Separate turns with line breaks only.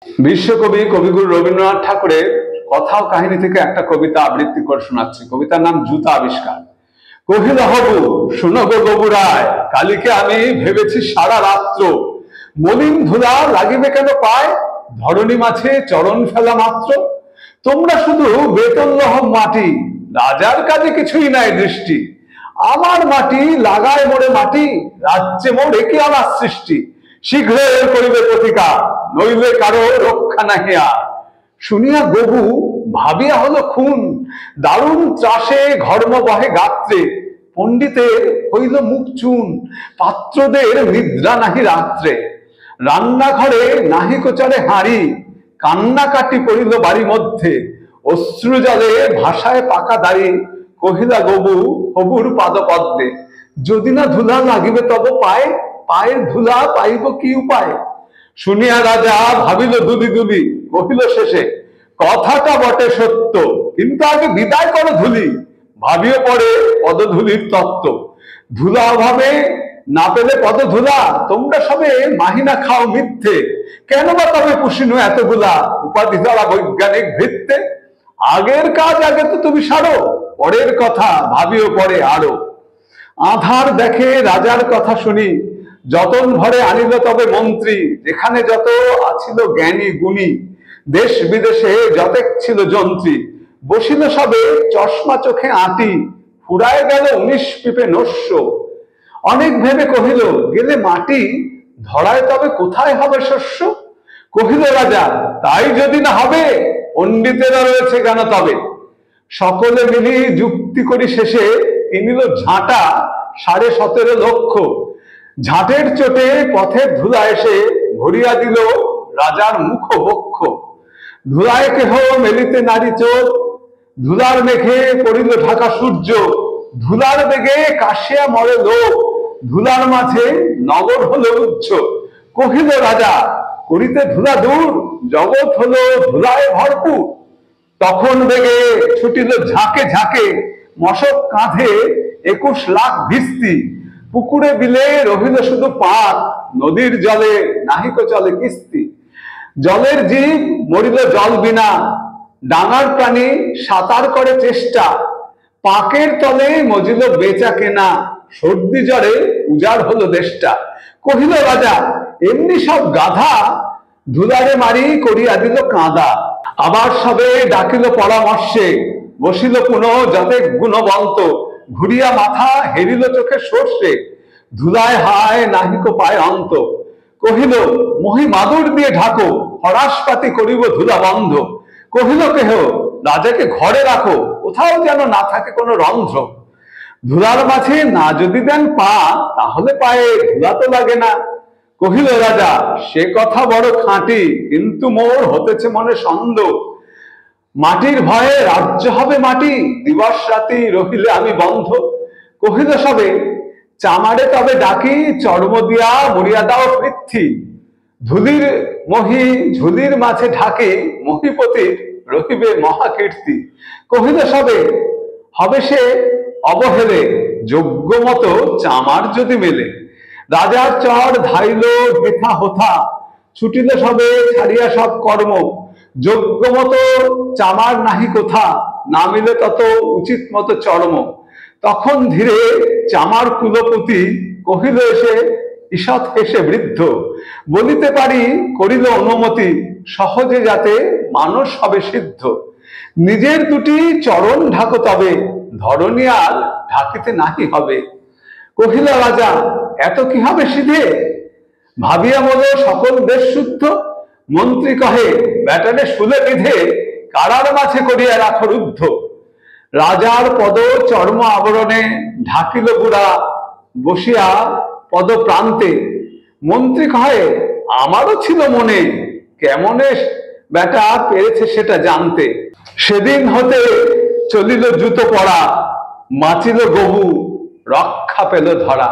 বিশ্বকবি কবিগুরু রবীন্দ্রনাথ ঠাকুরের কথা ও কাহিনী থেকে একটা কবিতা আবৃত্তি করে শোনাচ্ছি। কবিতার নাম জুতা আবিষ্কার। কহিল হবু শুনো গো গবুরায়, কালিকে আমি ভেবেছি সারা রাত্র, মলিন ধুলা লাগিবে কেন পায়, ধরণী মাঝে চরণ ফেলা মাত্র। তোমরা শুধু বেতন লহ মাটি, রাজার কাজে কিছুই নাই দৃষ্টি। আমার মাটি লাগায় মোরে মাটি, রাজ্যে মোর একে আমার সৃষ্টি। শীঘ্র করিবে প্রতিকার, নইলে কারো রক্ষা নাহি আর। শুনিয়া গবু ভাবিয়া হলো খুন, দারুণ ত্রাসে ঘর্ম বহে গাত্রে। পণ্ডিতের হইল মুখ চুন, পাত্রদের নিদ্রা নাহি রাত্রে। রান্নাঘরে নাহি কোচারে হাঁড়ি, কান্নাকাটি করিল বাড়ি মধ্যে। অশ্রু জলে ভাষায় পাকা দাড়ি, কহিলা গবু হবুর পাদপদ্মে। যদি না ধুলা লাগিবে তব পায়ে, পায়ের ধুলা পাইব কি উপায়। শুনিয়া রাজা ভাবিল দুলি দুলি, কহিল শেষে কথাটা বটে সত্য, কিন্তু আগে বিদায় করো ধুলি। ভাবিও পড়ে পদধূলির তত্ত্ব। ধুলা অভাবে না পেলে পদধুলা, তোমরা সবে মাহিনা খাও মিথ্যে। কেন বা তবে পুষিনো এতগুলা, উপাধি দ্বারা বৈজ্ঞানিক ভিত্তে। আগের কাজ আগে তো তুমি সারো, পরের কথা ভাবিও পরে আরো। আধার দেখে রাজার কথা শুনি, যতন ভরে আনিল তবে মন্ত্রী। যেখানে যত আছিল জ্ঞানী গুণী, দেশ বিদেশে যতেক ছিল যন্ত্রী। বসিল সবে চশমা চোখে আঁটি, ফুরায় গেল 19 পিপে নস্য। অনেক ভেবে কহিল গেলে মাটি, ধরায় তবে কোথায় হবে শস্য। কহিল রাজা তাই যদি না হবে, পণ্ডিতেরা রয়েছে কেন তবে। সকলে মিলি যুক্তি করি শেষে, কিনিল ঝাঁটা 17.5 লক্ষ। ঝাঁটের চোটে পথের ধুলা এসে, ভরিয়া দিল রাজার মুখ বক্ষ। ধুলায় কেহ মেলিতে নারী চোখ, ধুলার মেঘে পড়িল ঢাকা সূর্য। ধুলার বেগে কাশিয়া মরে লোক, ধুলার মাঝে নগর হলো উচ্চ। কহিল রাজা করিতে ধুলা দূর, জগৎ হলো ধুলায় ভরপুর। তখন বেগে ছুটিল ঝাঁকে ঝাঁকে, মশক কাঁধে 21 লাখ ভিস্তি। পুকুরে বিলে রহিল শুধু পাক, নদীর জলে নাহিক চলে কিস্তি। জলের জীব মরিল জল বিনা, ডাঙার প্রাণী সাঁতার করে চেষ্টা। পাকের তলে মজিল বেচা কেনা, সর্দি জ্বরে উজাড় হলো দেশটা। কহিল রাজা এমনি সব গাধা, ধুলারে মারি করিয়া দিল কাঁদা। আবার সবে ডাকিল পরামর্শে, বসিল পুনঃ যতেক গুণবন্ত। ঘুরিয়া মাথা হেরিল চোখে সর্ষে, ধুলায় হায় নাহিক পায় অন্ত। কহিল মহি মাদুর দিয়ে ঢাকো, হরাসপাতি করিব ধুলা বন্ধ। কহিল কেহ রাজাকে ঘরে রাখো, কোথাও যেন না থাকে কোনো রন্ধ্র। ধুলার মাঝে না যদি দেন পা, তাহলে পায়ে ধুলা তো লাগে না। কহিল রাজা সে কথা বড় খাঁটি, কিন্তু মোর হতেছে মনে সন্দেহ। মাটির ভয়ে রাজ্য হবে মাটি, দিবস রাতি রহিলে আমি বন্ধ। কহিল সবে চামারে তবে ডাকি, চর্ম দিয়া মরিয়া দাও পৃথ্বী। ধুলির মহি ঝুলির মাঝে ঢাকে, মহিপতির রহিবে মহাকীর্তি। কহিল সবে হবে সে অবহেলে, যোগ্য মতো চামার যদি মেলে। রাজার চর ধাইল হেথা হোথা, ছুটিল সবে ছাড়িয়া সব কর্ম। যোগ্য মতো চামার নাহি কোথা, না মিলে তত উচিত মতো চর্ম। তখন ধীরে চামার কুলপতি, কহিল এসে ঈষৎ হেসে বৃদ্ধ। বলিতে পারি করিল অনুমতি, সহজে যাতে মানুষ হবে সিদ্ধ। নিজের দুটি চরণ ঢাকো তবে, ধরণী আর ঢাকিতে নাহি হবে। কহিল রাজা এত কি হবে সিধে, ভাবিয়া বলো সকল দেশ শুদ্ধ। মন্ত্রী কহে ব্যাটারে শুলে বিধে, কারার মাঝে করিয়া রাখো রুদ্ধ। রাজার পদ চর্ম আবরণে, ঢাকিল বুড়া বসিয়া পদ প্রান্তে। মন্ত্রী কহে আমারও ছিল মনে, কেমনে বেটা পেরেছে সেটা জানতে। সেদিন হতে চলিল জুতো পরা, মাচিল গবু রক্ষা পেল ধরা।